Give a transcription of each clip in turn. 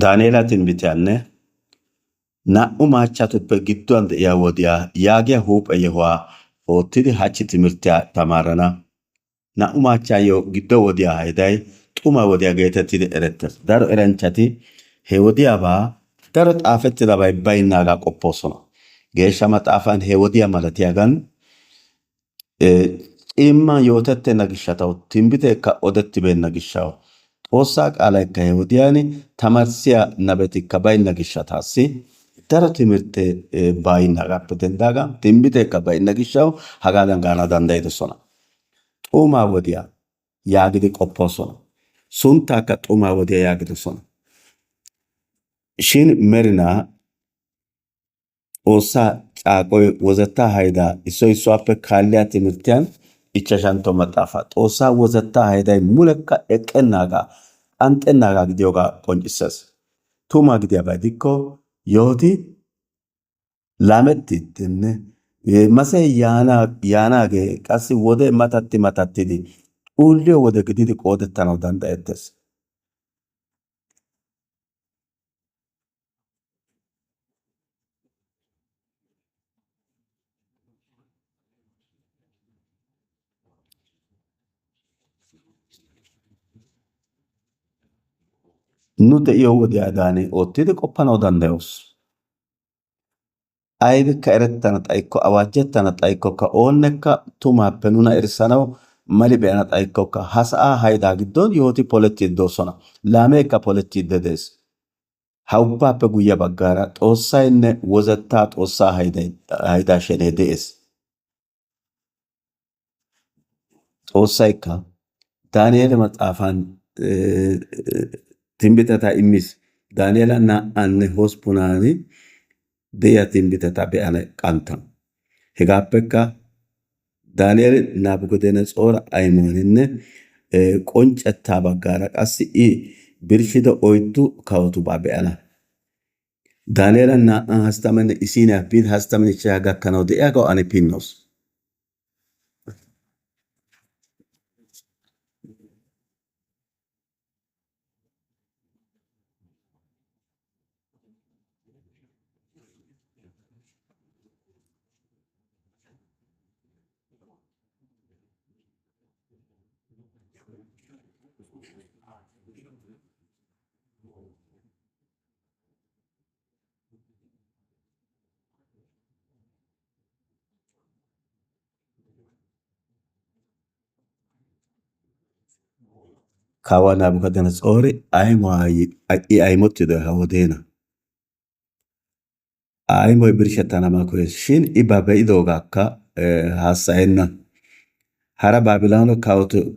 Daaneela tinbbitiyaanne naa"u maachchatuppe gidduwan de'iya wodiyaa yaagiya huuphe yohuwaa oottidi hachchi timirttiyaa tamaarana. Naa"u maachchaayyo giddo wodiyaa hayday xuma wodiyaa geetettidi erettees. Daro eranchchati he wodiyaabaa daro xaafettidabay baynnaagaa qoppoosona. Geeshsha maxaafan he wodiyaa malatiyaagan ciimman yootettenna gishshatawu tinbbiteekka odettibeenna gishshawu Xoossaa qaalaykka he wodiyaan tamarissiya nabetikka baynna gishshataassi daro timirtte baynnaagaappe denddaagan tinbbiteekka baynna gishshawu hagaadan gaana danddayidosona. Xumaa wodiyaa yaagidi qoppoosona. Sunttaakka xumaa wodiyaa yaagidosona. Shin merinaa Xoossaa caaqoy wozattaa haydaa issoy issuwaappe kaalliya timirttiyan ichchashantto maxaafaa. Xoossaa wozattaa hayday mulekka eqqennaagaa, qanxxennaagaa gidiyoogaa qonccissees. Tuma gidiyaabaa gidikko yohoti laamettiiddinne masee yaanaagee qassi wode matattidi xuulliyo wode gididi qoodettanawu danddayettees. Nu de'iyo wodiyaadan oottidi qoppanawu danddayoos. Aybikka erettana xayikko, awaajjettana xayikkokka, oonnekka tumaappe nuna erissanawu mali be'ana xayikkokka ha sa'aa haydaa giddon yohoti polettiiddi doosona. Laameekka polettiidde de'ees. Ha ubbaappe guyye baggaara Xoossayinne wozattaa Xoossaa haydaa shenee de'ees. Xoossaykka Daaneela maxaafan tinbbiteta immis. Daaneela 2:8 de'iya tinbbiteta be'ana qanttana. Hegaappekka Daaneeli Naabukodonas'oora aymuwaaninne qonccettaa baggaara qassi I birshshido 4 kawotubaa be'ana. Daaneela 2:31 biidi 35 gakkanawu de'iyaagawu ane pinnoos. Kawa Naabukodonas'oori I ayimottidoy ha wodeena. Ayimoy birshshettanamaa koyees shin I ba be'idoogaakka hassayenna. Hara Baabiloone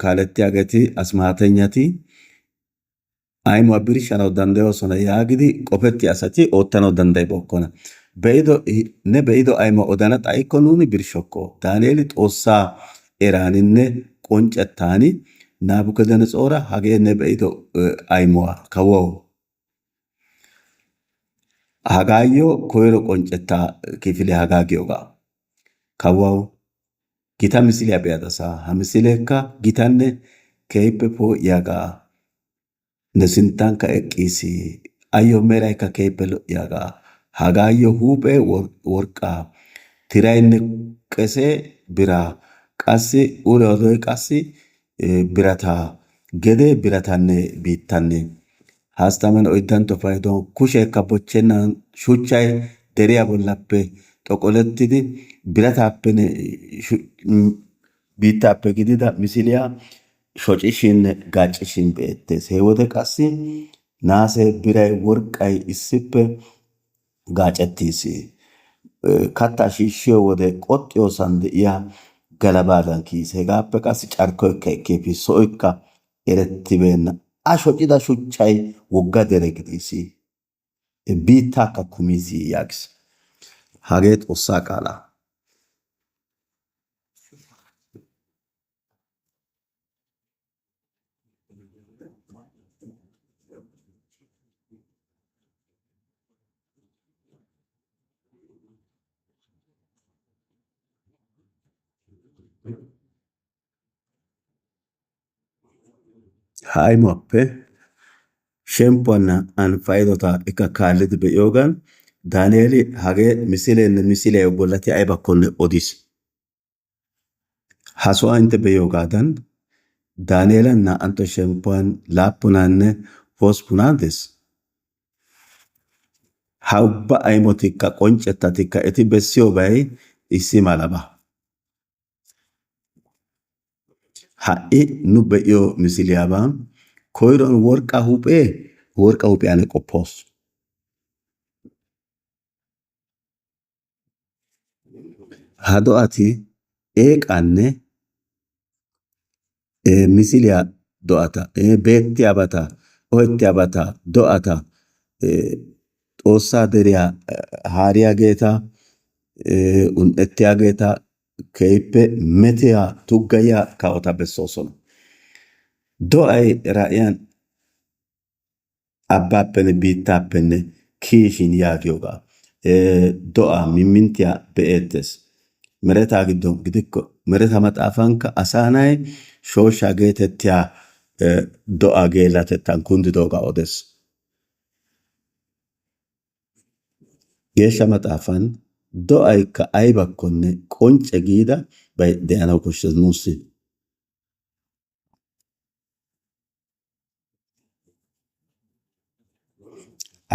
kaalettiyaageeti asmaatenyati ayimuwaa birshshanawu danddayoosona yaagidi qofettiya asati oottanawu danddayibookkona. Ne be'ido ayimuwaa odana xayikko nuuni birshshokko. Daaneeli Xoossaa eraaninne qonccettaani Naabukodonas'oora hagee ne be'ido ayimuwaa kawowu hagaayyo koyro qonccettaa kifiliyaa hagaa giyoogaa. Kawowu gita misiliyaa be'adasa. Ha misileekka gitanne keehippe poo'iyaagaa. Ne sinttankka eqqiis. Ayyo meraykka keehippe lo"iyaagaa. Hagaayyo huuphee worqqaa, tirayinne qesee biraa, qassi uluwaadoy qassi birataa, gedee biratanne biittanne 34 payduwan kusheekka bochchennan shuchchay deriyaa bollappe xoqolettidi birataappenne biittaappe gidida misiliyaa shocishinne gaaccishin be'ettees. He wode qassi naasee, biray, worqqay issippe gaacettiis. Kattaa shiishshiyo wode qoxxiyoosan de'iya galabaadan kiyis. Hegaappe qassi carkkoykka ekki efis. So'oykka erettibeenna. A shocida shuchchay wogga dere gidiis. Biittaakka kumiis yaagis. Hagee Xoossaa qaalaa. Ha ayimuwaappe shemppuwanna an fayidota ikka kaallidi be'iyoogan Daaneeli hagee misiliya bollati aybakkonne odis. Ha sohuwa intte be'iyoogaadan Daaneela 2ntto shemppuwan 7:8 des. Ha ubba aymotikka qonccettatikka eti bessiyoobay issi malaba. Ha'i nu be'iyo misiliyaabaa koyruwan worqqa huuphiya ane qoppoos. Ha do'ati eeqaanne misiliya do'ata, beettiyabata, ohettiyabata, do'ata, Xoossaa deriya haariyaageeta, un"ettiyaageeta, keehippe metiya tuggayiya kawota bessoosona. Do'ay raa'iyan abbaappenne biittaappenne kiyishin yaagiyoogaa. Do'a mimminttiya be'eettes. Meretaa giddon gidikko mereta maxaafankka asaa na'ay shooshshaa geetettiya do'a geellatettan kunddidoogaa odes. Geeshsha maxaafan do'aykka aybakkonne qoncce giidabay de'anawu koshshes nuussi.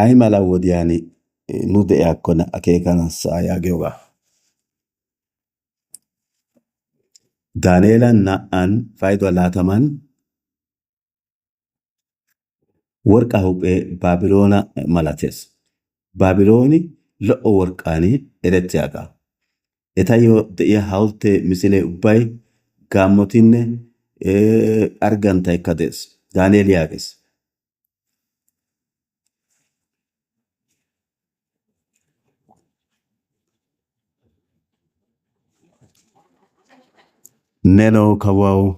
Ay mala wodiyan nu de'iyaakkonne akeekanassa yaagiyoogaa. Daaneela 2:20 worqqa huuphee Baabiloona malatees. Baabilooni lo"o worqqaan erettiyaagaa. Etayyo de'iya hawulttee misilee ubbay gaammotinne argganttaykka de'es. Daaneeli yaagees. Nenoo kawuwawu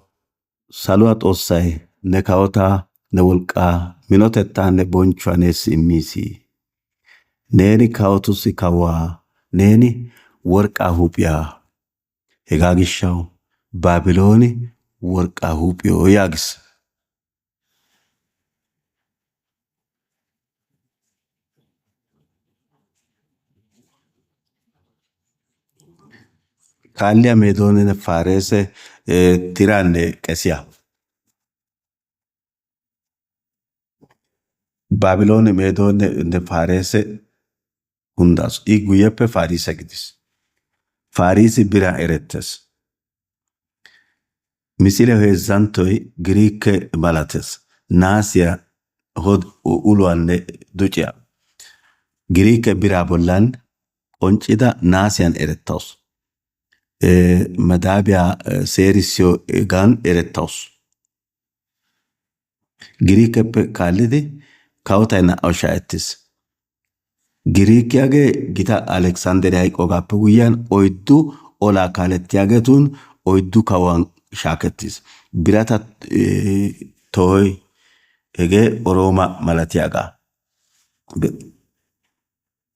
saluwa Xoossay ne kawotaa, ne wolqqaa, minotettaanne bonchchuwaa neessi immiis. Neeni kawotussi kawuwaa, neeni worqqaa huuphiyaa. Hegaa gishshawu Baabilooni worqqaa huuphiyo yaagis. Kaalliya Meedoonenne Faareese tiraanne qesiya. Baabilooni Meedoonne Faareese hundaasu. I guyyeppe Faariise gidis. Faariisi biran erettes. Misile heezzanttoy Giriike malates. Naasiya uluwaanne duciya. Giriike biraa bollan qonccida naasiyan erettawus. Madaabiya seerissiyoogan erettawus. Giriikeppe kaallidi kawotay naa"awu shaa'ettis. Giriikiyagee gita Aleksaandere hayqqoogaappe guyyiyan 4 olaa kaalettiyaageetun 4 kawuwan shaakettis. Birata tohoy hegee Orooma malatiyaagaa.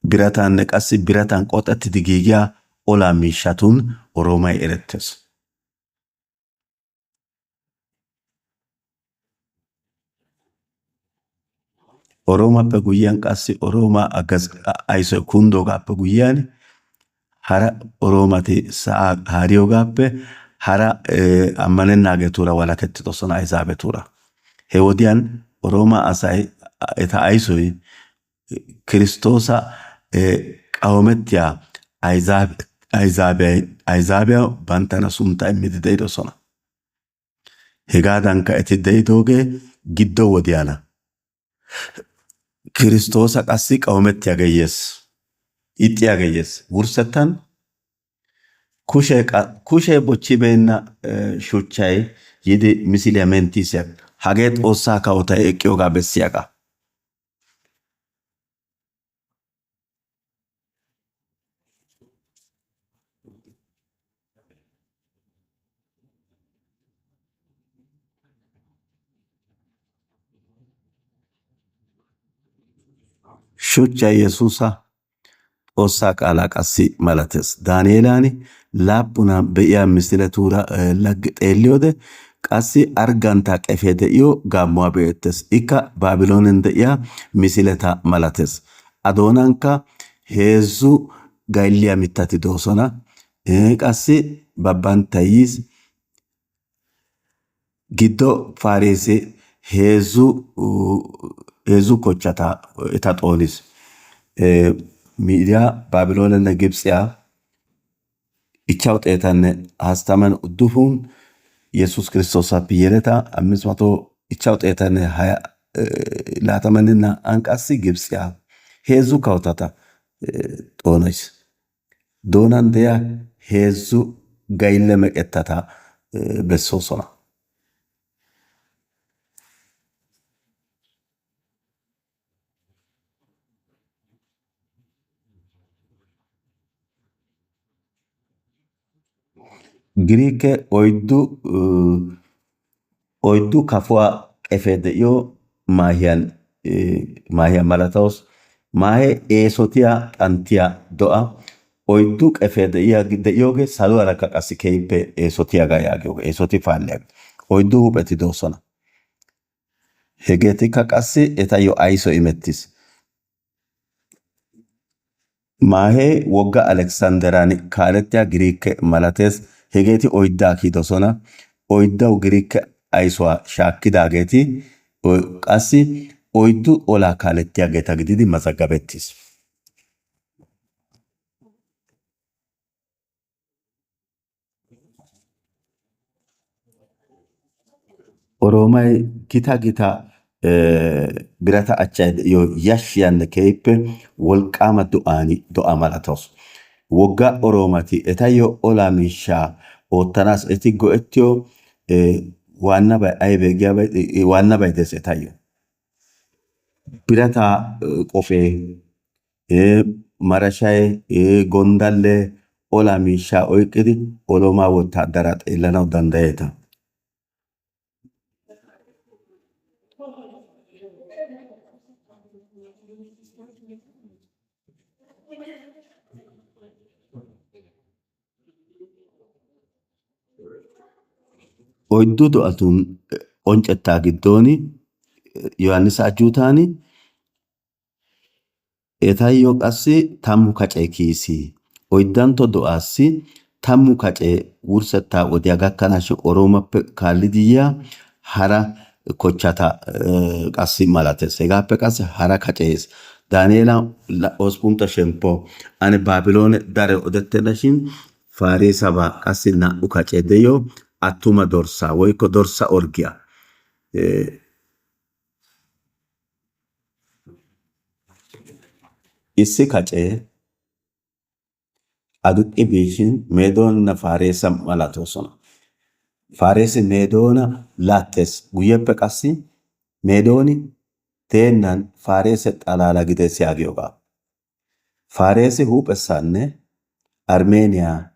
Birataanne qassi biratan qoxettidi giigiya olaa miishshatun Oroomay erettes. Oroomappe guyyiyan qassi Orooma aysoy kundoogaappe guyyiyan hara Oroomati sa'aa haariyoogaappe hara ammanennaageetuura walakettidosona Ayzaabetuura. He wodiyan Orooma asay eta aysoy Kiristoosa qawomettiya Ayzaabiyawu banttana sunttaa immidi de'idosona. Hegaadankka eti de'idoogee giddo wodiyaana. Kiristoosa qassi qawomettiyaagee yees. Ixxiyaagee yees. Wurssettan kushee bochchibeenna shuchchay yiidi misiliya menttiisiya. Hagee Xoossaa kawotay eqqiyoogaa bessiyaagaa. Shuchchay Yesuusa Xoossaa qaalaa qassi malates. Daaneelaani 7 be'iya misiletuura xeelliyoode qassi arganta qefee de'iyo gaammuwa be'eettes. Ikka Baabiloonen de'iya misileta malates. Adoonankka 3 gaylliya mittati doosona. Qassi babbanttayiis giddo Faareesi 3 kochchata eta xoonis. Miidiyaa Baabiloonenne Gibxiyaa 539 Yesuus Kiristoosappe yeleta 522 qassi Gibxiyaa 3 kawotata xoonis. Doonan de'iya 3 gaylle meqettata bessoosona. Giriike 4 kafuwa qefee de'iyo maahiyaa malatawus. Maahee eesotiya xanttiya do'a. 4 qefee de'iyoogee saluwaarakka qassi keehippe eesotiyaagaa yaagiyoogaa. Eesoti paalliyaagaa. 4 huupheti doosona. Hegeetikka qassi etayyo ayso imettis. Maahee wogga Aleksanderaan kaalettiya Giriike malatees. Hegeeti 4 kiyidosona. 4 Giriike aysuwaa shaakkidaageeti qassi 4 olaa kaalettiyaageeta gididi mazaggabettis. Oroomay gita birata achchay de'iyo yashshiyaanne keehippe wolqqaama do'a malatawus. Wogga Oroomati etayyo olaa miishshaa oottanaassi eti go'ettiyo waannabay aybee giyaabay waannabay dees etayyo. Birata qofee, marashay, gonddallee olaa miishshaa oyqqidi Oroomaa wottaaddaraa xeellanawu danddayeeta. Oyddu do'atun qonccettaa giddoon Yohaannisa Ajjuutaani etayyo qassi 10 kacee kiyisi. Oyddantto do'aassi 10 kacee wurssettaa wodiyaa gakkanaashin Oroomappe kaallidi yiya hara kochchata qassi malates. Hegaappe qassi hara kacees. Daaneela 8 shemppo ane Baabiloone dare odettennashin Faareesabaa qassi 2 kacee de'iyo attuma dorssaa woykko dorssa orggiyaa. Issi kacee aduqqi biishin Meedoonanne Faareesa malatoosona. Faareesi Meedoona laattees. Guyyeppe qassi Meedooni deennan Faareese xalaala gidees yaagiyoogaa. Faareesi huuphessaanne Armeeniyaa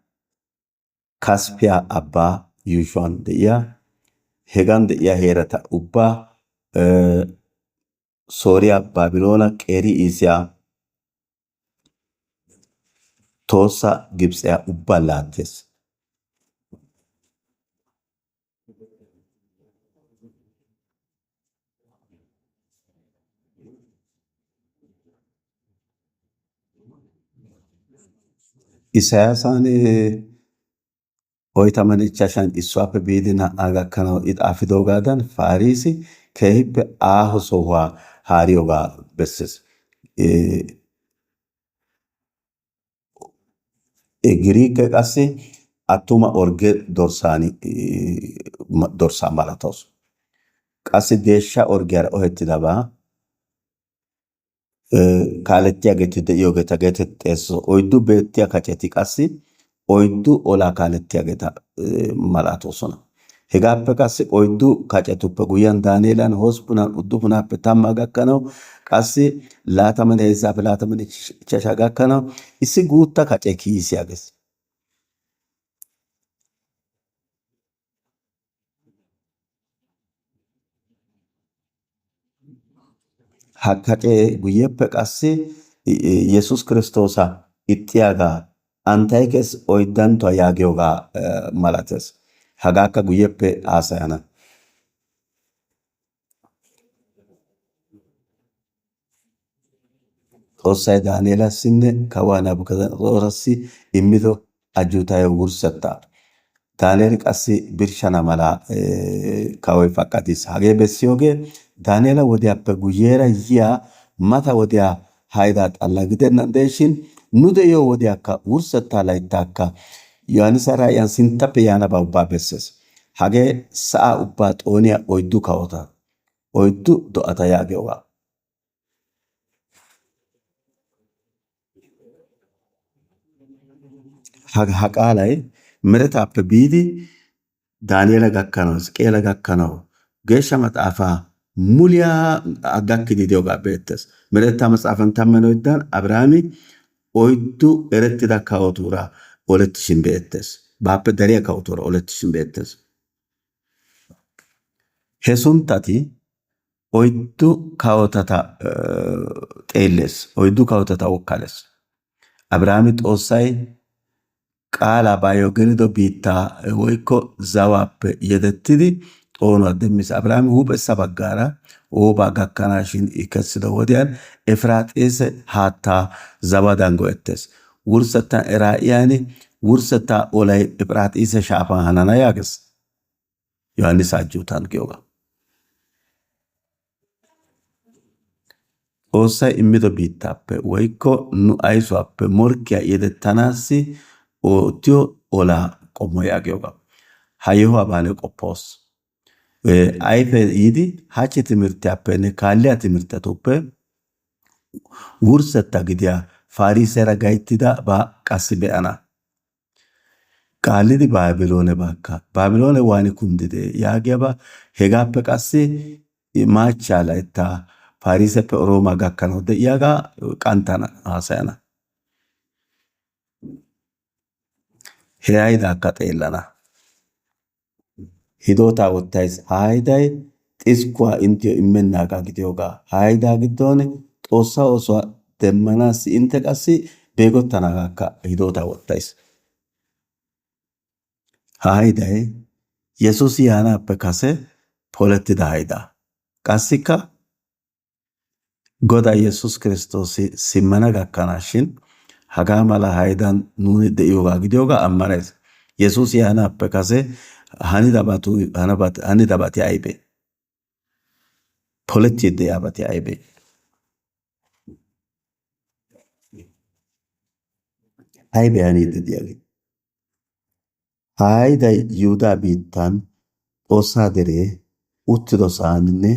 Kaspiyaa abbaa yuushuwan de'iya hegan de'iya heerata ubbaa Sooriyaa, Baabiloona, Qeeri Isiyaa, Tohossa Gibxiyaa ubbaa laattees. Isaayyaasaan 45 biidi 2 gakkanawu I xaafidoogaadan Faariisi keehippe aaho sohuwaa haariyoogaa bessees. Giriike qassi attuma orge dorssaa malatawus. Qassi deeshsha orgiyaara ohettidabaa kaalettiyaageeti de'iyoogeeta geetettees. 4 beettiya kaceti qassi 4 olaa kaalettiyaageeta malatoosona. Hegaappe qassi 4 kacetuppe guyyan Daaneelan 8 10 gakkanawu qassi 23 gakkanawu issi guutta kacee kiyisiyaagees. Ha kacee guyyeppe qassi Yesuus Kiristoosa ixxiyaagaa Antaykes 4 yaagiyoogaa malatees. hagaakka guyyeppe haasayana. Xoossay Daaneelassinne kawaa Nabukadanaxoorassi immido ajjuutayo wurssettaa. Daaneeli qassi birshshana mala kawoy faqqadis. Hagee bessiyoogee Daaneela wodiyaappe guyyeera yiya mata wodiyaa haydaa xalla gidennan de'ishin nu de'iyo wodiyaakka wurssettaa layttaakka Yohaannisa raa'iyaan sinttappe yaanaba ubbaa bessees. Hagee sa'aa ubbaa xooniya 4 kawota 4 do'ata yaagiyoogaa. Ha qaalay meretaappe biidi Daaneela gakkanawu, Hizqeela gakkanawu geeshsha maxaafaa muliyaa gakkidi diyoogaa beettees. Meretaa matsaafan 14 Abrahaami 4 erettida kawotuura olettishin beettees. Baappe dariya kawotuura olettishin beettees. He sunttati 4 kawotata xeellees. 4 kawotata wokkalees. Abrahaami Xoossay qaalaa baay'oo gelido biittaa woykko zawaappe yedettidi xoonuwaa demmis. Abrahaami huuphessa baggaara oobaa gakkanaashin I kessido wodiyaan Efiraaxiise haattaa zawadan go'ettees. Wurssettan Raa'iyaan wurssettaa olay Efiraaxiise shaafan hanana yaagees. Yohaannisa ajjuutan giyoogaa. Xoossay immido biittaappe woykko nu aysuwaappe morkkiyaa yedettanaassi oottiyo olaa qommo yaagiyoogaa. Ha yohuwaa baane qoppoos. Ayfe yiidi hachchi timirttiyaappenne kaalliya timirtetuppe wurssetta gidiyaa Faariseera gayttidabaa qassi be'ana. Kaallidi Baabiloone baakka. Baabiloone waani kunddide yaagiyaabaa hegaappe qassi maachchaa layttaa Paariseppe Roomaa gakkanawu de'iyaagaa qanttan haasayana. He haydaakka xeellana. Hidootaa wottays. Ha hayday xiskkuwaa inttiyo immennaagaa gidiyoogaa. Ha haydaa giddon Xoossaa oosuwaa demmanaassi intte qassi beegottanaagaakka hidootaa wottays. Ha hayday Yesuusi yaanaappe kase polettida haydaa. Qassikka Godaa Yesuus Kiristoosi simmana gakkanaashin hagaa mala haydan nuuni de'iyoogaa gidiyoogaa ammanays. Yesuusi yaanaappe kase hanidabati aybee? Polettiiddi de'iyaabati aybee? Aybee haniiddi de'iyaagee? Ha hayday Yihudaa biittan Xoossaa deree uttido sa'aaninne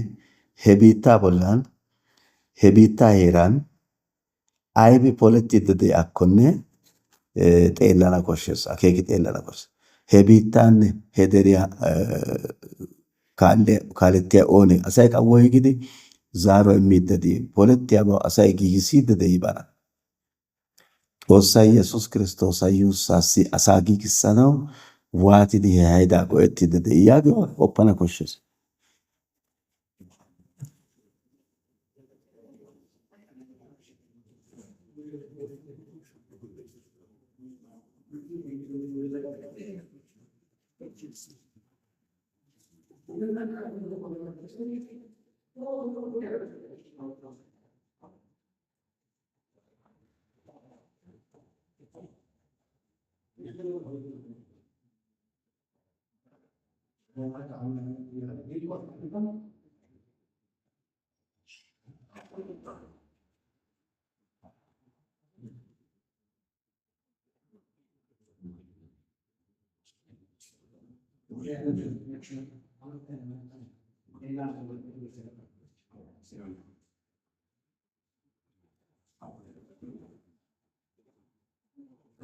he biittaa bollan he biittaa heeran aybi polettiiddi de'iyaakkonne xeellana koshshees. Akeeki xeellana koshshees. He biittaanne he deriyaa kaalettiya oonee? Asay qa woygidi zaaruwaa immiidde de'ii? Polettiyaabaa asay giigissiidde de'ii bana. Xoossay Yesuus Kiristoosa yuussaassi asaa giigissanawu waatidi he haydaa go'ettiidde de'ii yaagiyoogaa qoppana koshshees.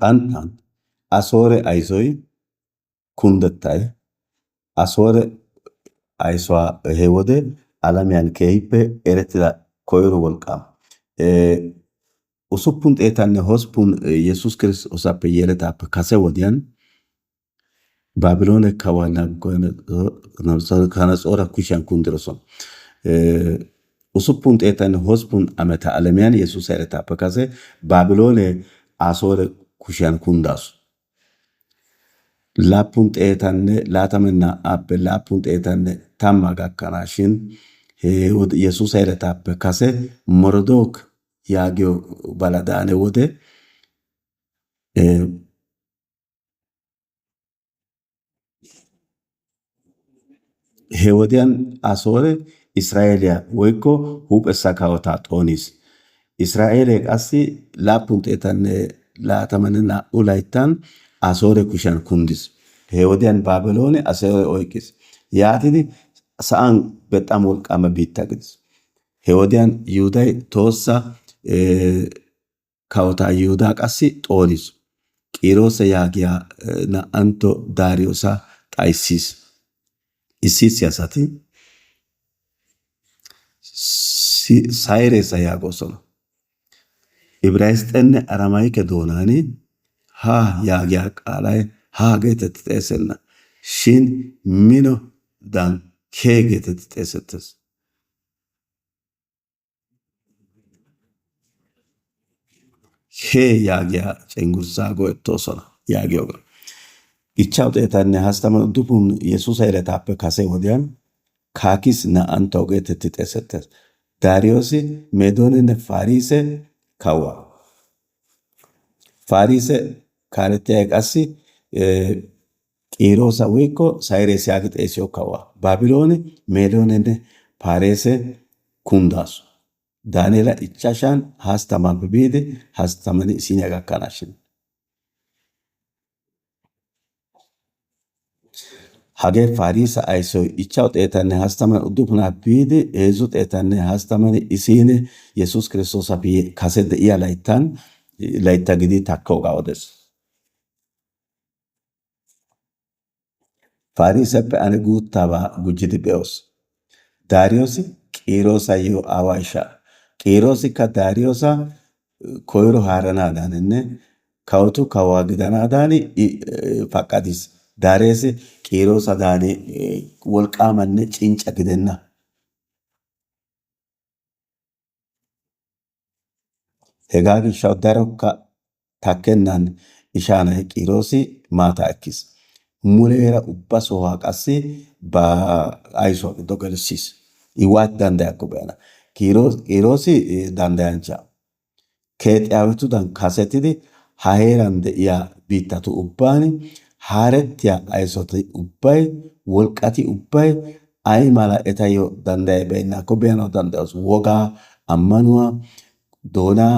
Qanttan Asoore aysoy kunddettay Asoore aysuwaa he wode alamiyan keehippe erettida koyro wolqqaama. 608 Yesuus Kiristoosappe yeletaappe kase wodiyan Baabiloone kawaa Nabukadanaxoora kushiyan kunddidosona. 608 ameta alamiyan Yesuusa yeletaappe kase Baabiloone Asoore kushiyan kunddaasu. laappun xeetanne laatamanne appe laappun xeetanne tamma gakkanaashin he wode Yesuusa yeletaappe kase Morodook yaagiyo baladaane wode he wodiyan Asoore Israa'eeliyaa woykko huuphessa kawotaa xooniis. Israa'eelee qassi laappun xeetanne laatamanne naa"u layttan Asoore kushiyan kunddis. He wodiyan Baabiloone Asoore oyqqis. Yaatidi sa'an bexam wolqqaama biitta gidis. He wodiyan Yihuday tohossa kawotaa Yihudaa qassi xooniis. Qiiroose yaagiya naa"antto Daariyoosa xayissiis. Issi asati Sayreesa yaagoosona. Ibraayisxenne Aramayike doonaani haa yaagiya qaalay haa geetetti xeesenna. Shin minodan kee geetetti xeesettes. Hee yaagiya cenggurssaa go'ettoosona yaagiyogaa. 539 Yesuusa yeletaappe kase wodiyan Kaakis naa"anttawu geetetti xeesettes. Daariyoosi Meedoonenne Fariise kawuwa. Fariise kaalettiyay qassi Qiiroosa woykko Sayrees yaagi xeesiyo kawuwa. Baabiloone Meedoonenne Fariise kunddaasu. Daaneela 5:30 biidi 31 gakkanaashin. Hagee Fariisa aysoy 539 biidi 331 Yesuus Kiristoosappe kase de'iya laytta gidi takkoogaa odes. Fariiseppe ane guuttaabaa gujjidi be'oos. Daariyoosi Qiiroosayyo aawaa ishaa. Qiiroosikka Daariyoosa koyro haaranaadaaninne kawotu kawuwaa gidanaadan faqqadis. Daareesi Qiiroosadan wolqqaamanne cincca gidenna. Hegaa gishshawu darokka takkennan ishaa na'ay Qiiroosi maataa ekkis. Muleera ubba sohuwaa qassi ba aysuwaa giddo gelissiis. I waati danddayakko be'ana. Qiiroosi danddayanchcha. Keexiyaawetudan kasetidi ha heeran de'iya biittatu ubban haarettiya aysoti ubbay wolqqati ubbay ay mala etayyo danddayibeennaakko be'anawu danddayos. Wogaa, ammanuwaa, doonaa,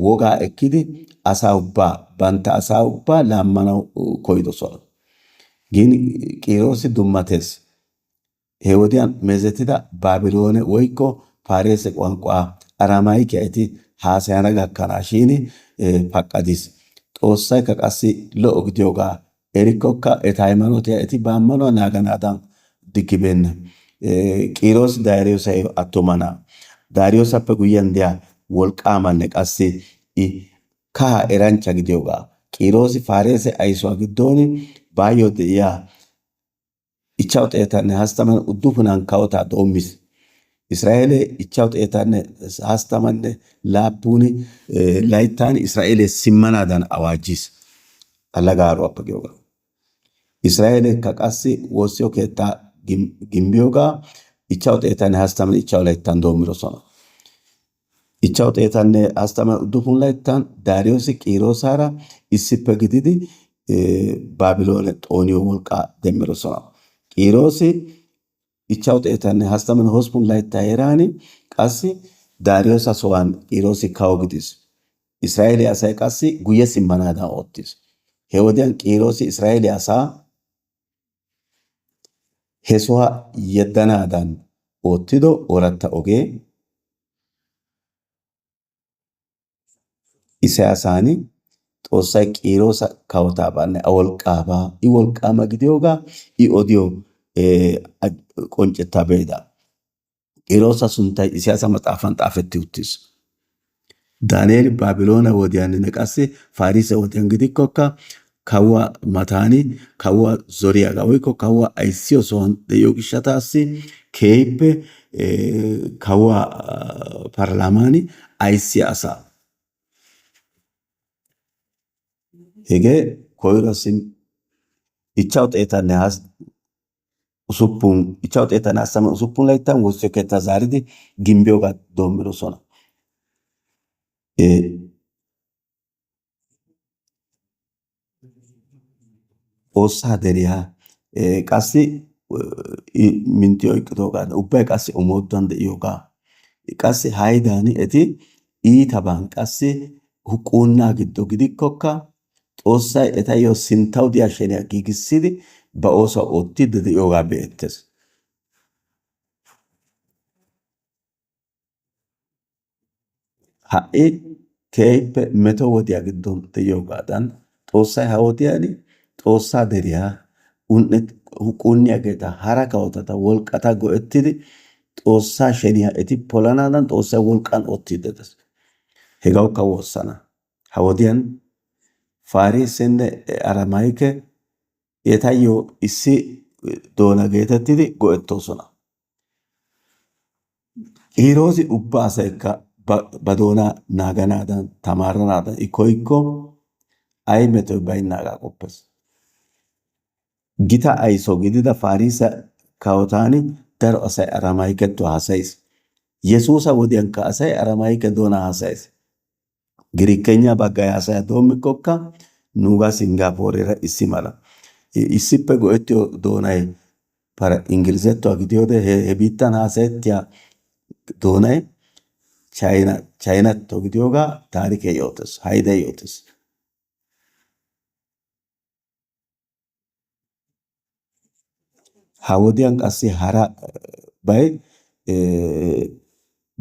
wogaa ekkidi asaa ubbaa bantta asaa ubbaa laammanawu koyidosona. Gin Qiiroosi dummatees. He wodiyan meezetida Baabiloone woykko Paarise ቋንቋ Aramaykiyaa eti haasayana gakkanaashin faqqadis. Xoossaykka qassi lo"o gidiyoogaa erikkokka eta haymanotiyaa eti ba ammanuwaa naaganaadan diggibeenna. Qiiroosi Daariyoosayo attuma na'aa. Daariyoosappe guyyiyan de'iya wolqqaamanne qassi I kaha eranchcha gidiyoogaa. Qiiroosi Paarise aysuwaa giddon baayyo de'iya 539 kawotaa doommis. Israa'eelee 537 layttan Israa'eelee simmanaadan awaajjis. Allaga haaruwaappe giyoogaa. Israa'eeleekka qassi woossiyo keettaa gimbbiyoogaa 535 layttan doommidosona. 539 layttan Daariyoosi Qiiroosaara issippe gididi Baabiloone xooniyo wolqqaa demmidosona. Qiiroosi 538 layttaa heeraani qassi Daariyoosa sohuwan Qiiroosi kawo gidis. Israa'eeliyaa asay qassi guyye simmanaadan oottis. He wodiyan Qiiroosi Israa'eeliyaa asaa he sohuwaa yeddanaadan oottido ooratta ogee Isayaasaani Xoossay Qiiroosa kawotaabaanne A wolqqaabaa I wolqqaama gidiyoogaa I odiyo qonccettaa be'ida. Qiiroosa sunttay Isiyaasa maxaafan xaafetti uttis. Daaneeli Baabiloone wodiyaaninne qassi Fariise wodiyan gidikkokka kawuwaa mataani kawuwaa zoriyaagaa woykko kawuwaa ayssiyo sohuwan de'iyo gishshataassi keehippe kawuwaa parlaamaani ayssiya asaa. Hegee koyro ichawu xeetanne ichawu xeetanne hastamanne usuppun layttan woossiyo keettaa zaaridi gimbbiyoogaa doommidosona. Xoossaa deriyaa qassi mintti oyqqidoogaa ubbay qassi omooduwan de'iyoogaa qassi haydan eti iitaban qassi huquunnaa giddo gidikkokka Xoossay etayyo sinttawu diya sheniyaa giigissidi ba oosuwaa oottiiddi de'iyoogaa be'eettees. Ha'i keehippe meto wodiyaa giddon de'iyoogaadan Xoossay ha wodiyaan Xoossaa deriyaa huquunniyaageeta hara kawotata wolqqata go'ettidi Xoossaa sheniyaa eti polanaadan Xoossay wolqqan oottiiddi dees. Hegawukka woossana. Ha wodiyaan Faarisenne Aramayke etayyo issi doona geetettidi go'ettoosona. Qiiroosi ubba asaykka ba doonaa naaganaadan tamaaranaadan I koykko ay metoy baynnaagaa qoppees. Gita ayso gidida Faarisa kawotaani daro asay Aramaykettuwaa haasayis. Yesuusa wodiyankka asay Aramayke doonaa haasayis. Giriikkeenya baggay haasaya doommikkokka nuugaa Singgaapoorera issi mala. Issippe go'ettiyo doonay Ingilizettuwaa gidiyoode he biittan haasayettiya doonay Chaynatto gidiyoogaa taarikee yootes, hayday yootes. Ha wodiyan qassi harabay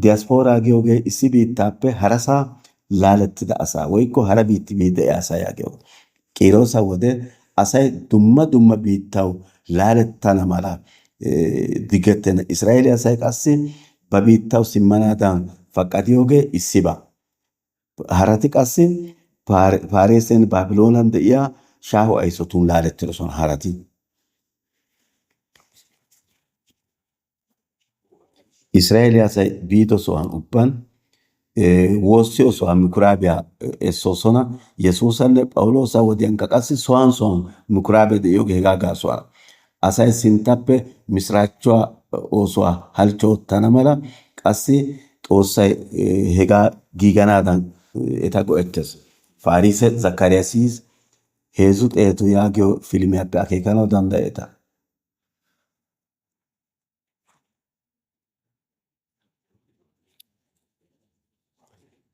diyaaspooraa giyoogee issi biittaappe harasaa laalettida asaa woykko hara biitti biidi de'iya asaa yaagiyoogaa. Qiiroosa wode asay dumma dumma biittawu laalettana mala digettenna. Israa'eele asay qassi ba biittawu simmanaadan faqqadiyoogee issiba. Harati qassi Paarisen Baabiloonan de'iya shaaho aysotun laalettidosona harati. Israa'eele asay biido sohan ubban woossiyo sohan mikuraabiyaa essoosona. Yesuusanne P'awuloosa wodiyankka qassi sohan sohan mikuraabee de'iyoogee hegaa gaasuwaana. Asay sinttappe misiraachchuwaa oosuwaa halchcho oottana mala qassi Xoossay hegaa giiganaadan eta go'ettees. Faarise Zakkaraassis 300 yaagiyo filmiyaappe akeekanawu danddayeta.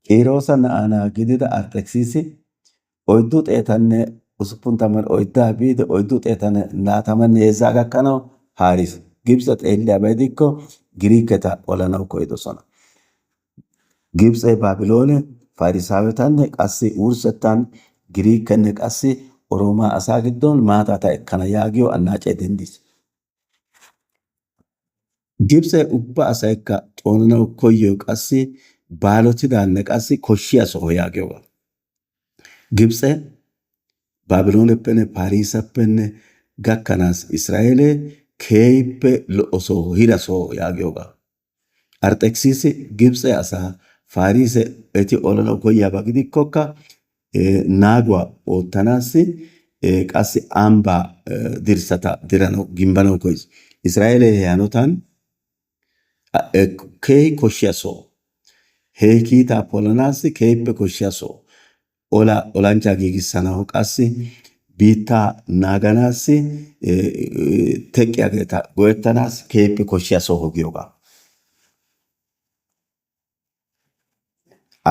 Qiroosa na'aa gidida Arxekisisi 464 biide 423 gakkanawu haaris. Gibxe xeelliyaaba gidikko Giriiketa olanawu koydosona. Gibxe Baabiloone Farisaawetanne qassi wurssettan Giriikenne qassi Oroomaa asaa giddon maatata ekkana yaagiyo annaacee denddiis. Gibxe ubba asaykka xoonanawu koyyiyo qassi baalotidaanne qassi koshshiya soho yaagiyoogaa. Gibxe Baabilooneppenne Paariisappenne gakkanaas Israa'eelee keehippe lo"o soho hira soho yaagiyoogaa. Arxekisisi Gibxe asaa Faarise eti olanawu koyyiyaaba gidikkokka naaguwaa oottanaassi qassi ambbaa dirssata diranawu gimbbanawu koyis. Israa'eelee he hanotan keehi koshshiya soho. He kiitaa polanaassi keehippe koshshiya soho. Olanchchaa giigissanawu qassi biittaa naaganaassi teqqiyaageeta go'ettanaassi keehippe koshshiya soho giyoogaa.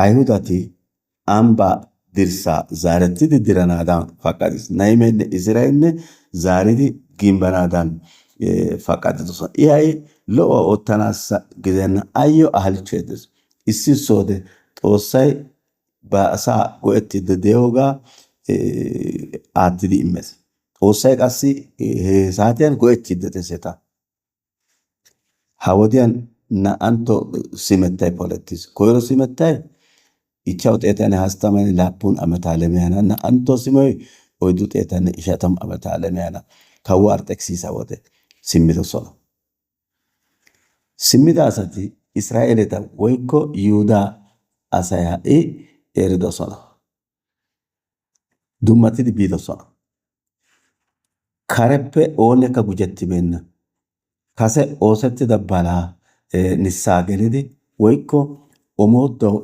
Ayihudati ambbaa dirssaa zaarettidi diranaadan faqqadis. Nahimenne Iziraynne zaaridi gimbbanaadan faqqadidosona. I ha'i lo"uwaa oottanaassa gidenna ayyo halchchoy dees. Issi wode Xoossay ba asaa go'ettiiddi de'iyoogaa aattidi immees. Xoossay qassi he saatiyan go'ettiiddi dees eta. Ha wodiyan naa"antto simettay polettiis. Koyro simettay 537 ametaalemiyaana naa"antto simoy 450 ametaalemiyaana kawuwa Arxekisisa wode simmidosona. Simmida asati Israa'eeleta woykko Yihudaa asay ha'i eridosona. Dummatidi biidosona. kareppe oonekka gujettibeenna. Kase oosettida balaa nissaa gelidi woykko omooduwawu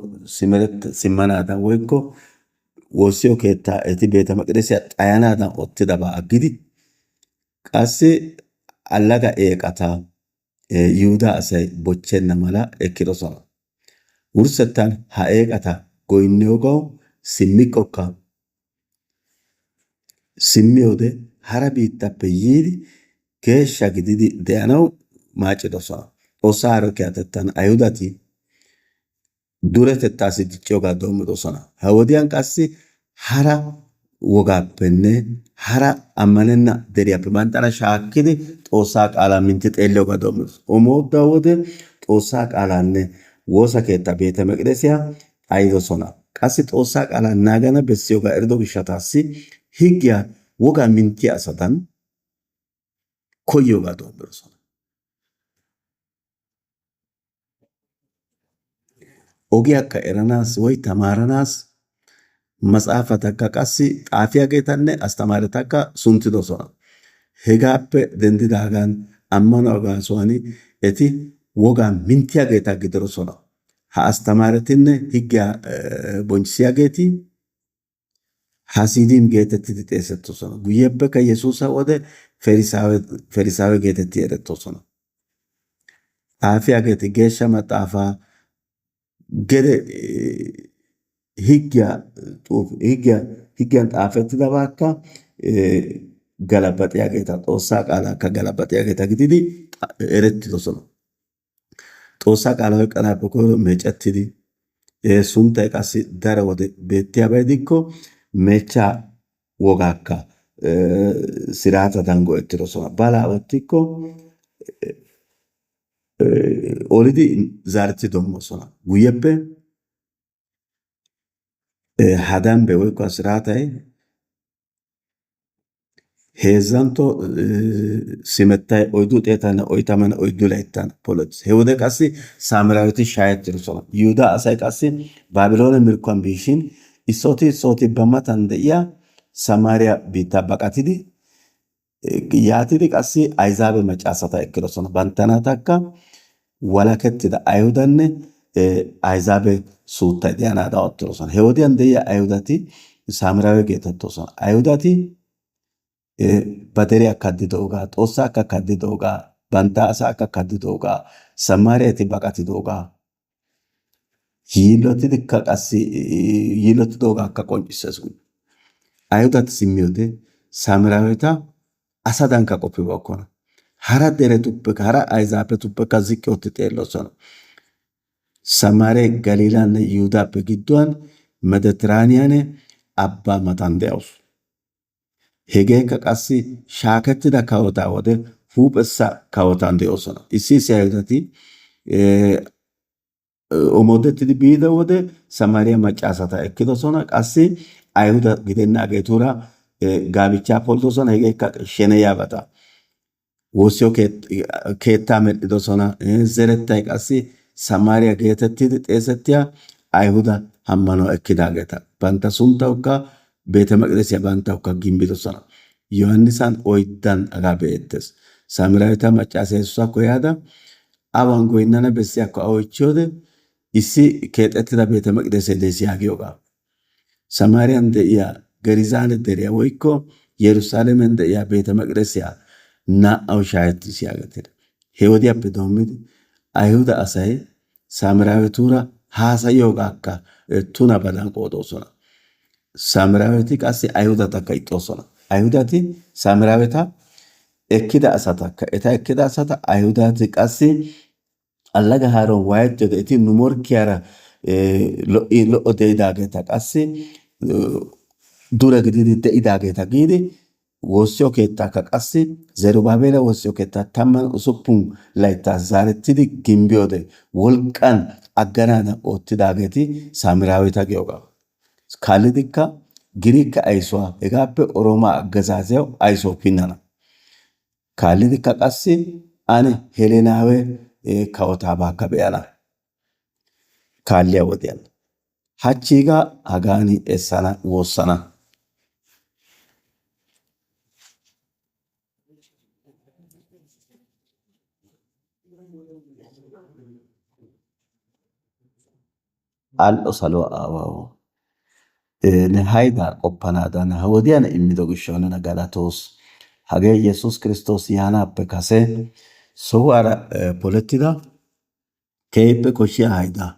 simmanaadan woykko woossiyo keettaa eti beete maqdisiya xayanaadan oottidabaa aggidi qassi allaga eeqata Yihudaa asay bochchenna mala ekkidosona. Wurssettan ha eeqata goynniyogawu simmikkokka simmiyode hara biittappe yiidi geeshsha gididi de'anawu maacidosona. Xoossaa haaro kiyatettan Ayhudati duretettaassi dicciyogaa doommidosona. Ha wodiyan qassi hara wogaappenne hara ammanenna deriyappe banttana shaakkidi Xoossaa qaalaa mintti xeelliyogaa doommidosona. Omooduwa wode Xoossaa qaalaanne woosa keettaa beete meqdesiya xayidosona. Qassi Xoossaa qaalaa naagana bessiyogaa erido gishshataassi higgiya wogaa minttiya asatan koyyiyogaa doommidosona. Ogiyakka eranaassi woy tamaaranaassi matsaafatakka qassi xaafiyageetanne astamaaretakka sunttidosona. Hegaappe denddidaagan ammanuwa gaasuwan eti wogaa minttiyageeta gididosona. Ha astamaaretinne higgiya bonchchissiyageeti hasiidim geetettidi xeesettoosona. Guyyeppekka Yesuusa wode Ferisaawe geetetti erettoosona. Xaafiyageeti geeshsha maxaafaa gede higgiyan xaafettidabaakka galabaxiyageeta, Xoossaa qaalaakka galabaxiyageeta gididi erettidosona. Xoossaa qaalaa oyqqanaappe koyro meecettidi sunttay qassi daro wode beettiyabay dikko meechchaa wogaakka siraatadan go'ettidosona. Balaa oottikko olidi zaareti dommoosona. Guyyeppe ha dambbe woykko ha siraatay heezzantto simettay 444 layttan polettis. He wode qassi Saamiraaweti shaahettidosona. Yihudaa asay qassi Baabiloone mirkkuwan biishin issooti ba matan de'iya Samaariya biittaa baqatidi yaatidi qassi Ayzaabe maccaasata ekkidosona. Banttanatakka walakettida Ayhudanne Ayzaabe suuttay de'anaadan oottidosona. He wodiyan de'iya Ayhudati Saamiraawe geetettoosona. Ayhudati ba deriya kaddidoogaa, Xoossaakka kaddidoogaa, bantta asaakka kaddidoogaa, Samaariyati baqatidoogaa, yiillotidikka qassi yiillotidoogaakka qonccissees. Ayhudati simmiyode Saamiraaweta asadankka qoppibookkona. Hara deretuppekka hara Ayzaabetuppekka ziqqi ootti xeelloosona. Samaaree Galiilaanne Yihudaappe gidduwan Medetiraaniyaane abbaa matan de'awusu. Hegeekka qassi shaakettida kawotaa wode huuphessa kawotan de'oosona. Issi Ayhudati omoodettidi biida wode Samaariya maccaasata ekkidosona. Qassi Ayhuda gidennaageetuura gaabichaa polidosona. Hegeekka sheneyabata. Woossiyo keettaa medhdhidosona. Zerettay qassi Samaariya geetettidi xeesettiya Ayhuda ammanuwa ekkidaageeta. Bantta sunttawukka beete maqdisiya banttawukka gimbbidosona. Yohaannisan 4 hagaa be'eettees. Saamiraaweta maccaasiya Yesuusakko yaada awan goynnana bessiyakko a oychchiyode issi keexettida beete maqdisee dees yaagiyogaa. Samaariyan de'iya Gerizaane deriya woykko Yerusaalamen de'iya beete maqdisiya naa"awu shaahettiis yaagettida. He wodiyappe doommidi Ayhuda asay Saamiraawetuura haasayiyogaakka tunabadan qoodoosona. Saamiraaweti qassi Ayhudatakka ixxoosona. Ayhudati Saamiraaweta ekkida asatakka eta ekkida asata Ayhudati qassi allaga haaruwan waayettiyode eti nu morkkiyara lo"o de'idaageeta qassi dure gididi de'idaageeta giidi woossiyo keettaakka qassi Zerubaabeela woossiyo keettaa 16 layttaa zaarettidi gimbbiyode wolqqan agganaadan oottidaageeti Saamiraaweta giyogaa. Kaallidikka Giriike aysuwa hegaappe Oroomaa aggazaaziyawu aysuwawu pinnana. Kaallidikka qassi ane Helenaawe kawotaabaakka be'ana. Kaalliya wodiyan. Hachchiigaa hagaani essana woossana. Al"o saluwa Aawawu, ne haydaa qoppanaadan ha wodiya ne immido gishshawu nena galatoos. Hagee Yesuus Kiristtoosi yaanaappe kase sohuwara polettida keehippe koshshiya haydaa.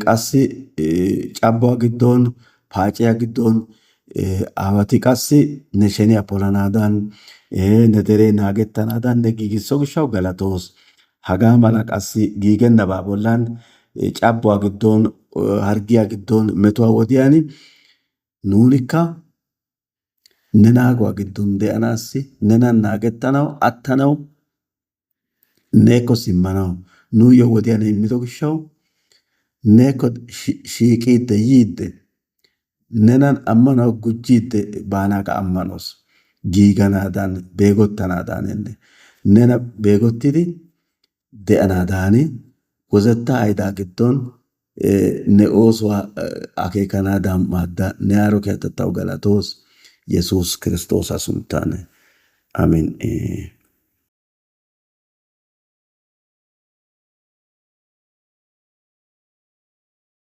Qassi cabbuwa giddon, paaciya giddon aawati qassi ne sheniya polanaadan, ne deree naagettanaadan ne giigisso gishshawu galatoos. Hagaa mala qassi giigennabaa bollan cabbuwa giddon, harggiya giddon, metuwa wodiyan nuunikka ne naaguwa giddon de'anaassi, nenan naagettanawu, attanawu, neekko simmanawu nuuyyo wodiya ne immido gishshawu neekko shiiqiidde yiidde nenan ammanuwa gujjiidde baanaaga ammanoos. Giiganaadan, beegottanaadanenne nena beegottidi de'anaadan wozetta haydaa giddon ne oosuwa akeekanaadan maadda. Ne aaro kehatettawu galatoos. Yesuus Kiristtoosa sunttan. Amin.